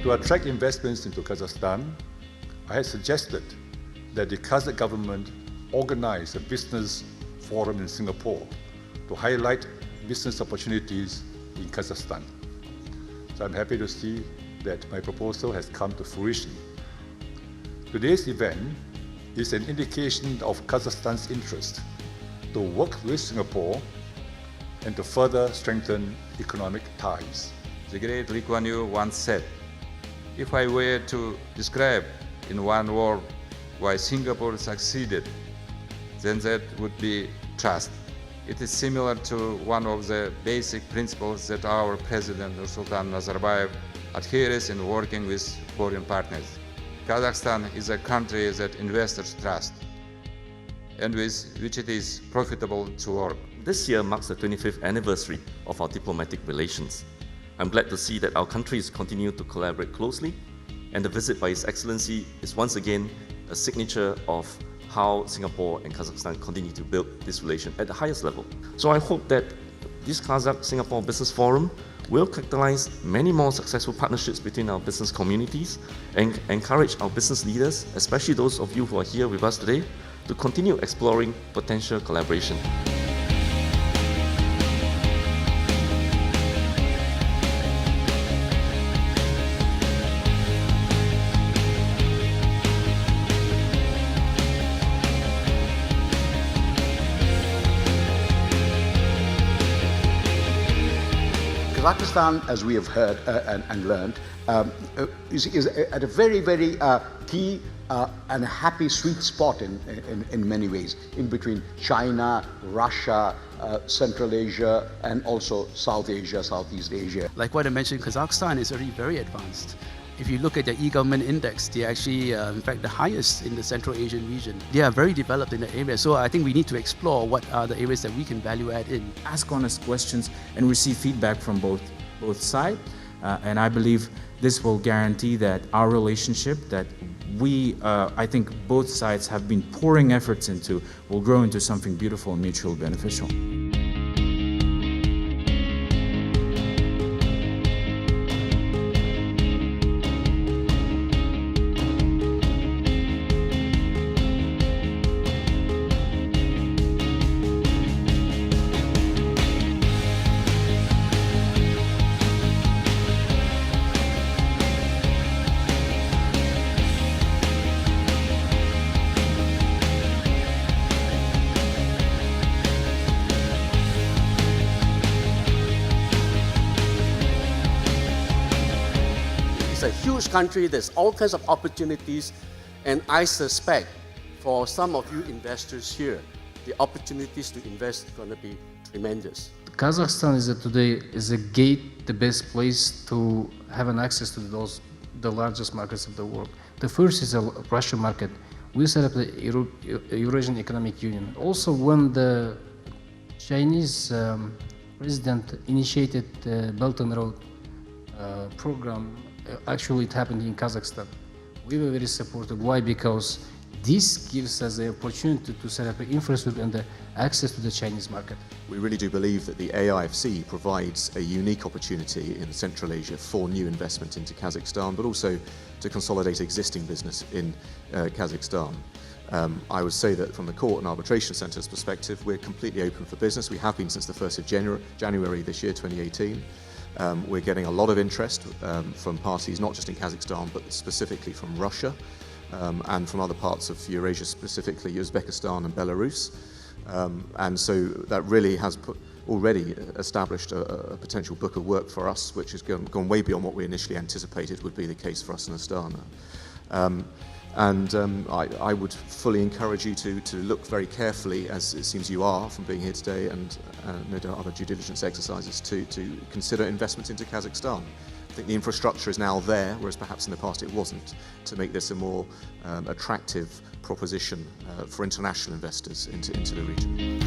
To attract investments into Kazakhstan, I had suggested that the Kazakh government organize a business forum in Singapore to highlight business opportunities in Kazakhstan. So I'm happy to see that my proposal has come to fruition. Today's event is an indication of Kazakhstan's interest to work with Singapore and to further strengthen economic ties. The great Lee Kuan Yew once said, "If I were to describe in one word why Singapore succeeded, then that would be trust." It is similar to one of the basic principles that our President Nursultan Nazarbayev adheres in working with foreign partners. Kazakhstan is a country that investors trust and with which it is profitable to work. This year marks the 25th anniversary of our diplomatic relations. I'm glad to see that our countries continue to collaborate closely, and the visit by His Excellency is once again a signature of how Singapore and Kazakhstan continue to build this relation at the highest level. So I hope that this Kazakh-Singapore Business Forum will catalyze many more successful partnerships between our business communities and encourage our business leaders, especially those of you who are here with us today, to continue exploring potential collaboration. Kazakhstan, as we have heard and learned, is at a very, very key and a happy sweet spot in many ways, in between China, Russia, Central Asia, and also South Asia, Southeast Asia. Like what I mentioned, Kazakhstan is already very advanced. If you look at the e-government index, they're actually, in fact, the highest in the Central Asian region. They are very developed in the area, so I think we need to explore what are the areas that we can value add in. Ask honest questions and receive feedback from both sides, and I believe this will guarantee that our relationship that I think both sides have been pouring efforts into will grow into something beautiful and mutually beneficial. It's a huge country, there's all kinds of opportunities, and I suspect for some of you investors here, the opportunities to invest are going to be tremendous. Kazakhstan today is a gate, the best place to have an access to the largest markets of the world. The first is the Russian market. We set up the Eurasian Economic Union. Also, when the Chinese president initiated the Belt and Road program, actually it happened in Kazakhstan. We were very supportive. Why? Because this gives us the opportunity to set up an infrastructure and the access to the Chinese market. We really do believe that the AIFC provides a unique opportunity in Central Asia for new investment into Kazakhstan, but also to consolidate existing business in Kazakhstan. I would say that from the Court and Arbitration Centre's perspective, we're completely open for business. We have been since the 1st of January this year, 2018. We're getting a lot of interest from parties, not just in Kazakhstan, but specifically from Russia and from other parts of Eurasia, specifically Uzbekistan and Belarus. And so that really has already established a potential book of work for us, which has gone way beyond what we initially anticipated would be the case for us in Astana. I would fully encourage you to look very carefully, as it seems you are from being here today, and no doubt other due diligence exercises to consider investment into Kazakhstan. I think the infrastructure is now there, whereas perhaps in the past it wasn't, to make this a more attractive proposition for international investors into the region.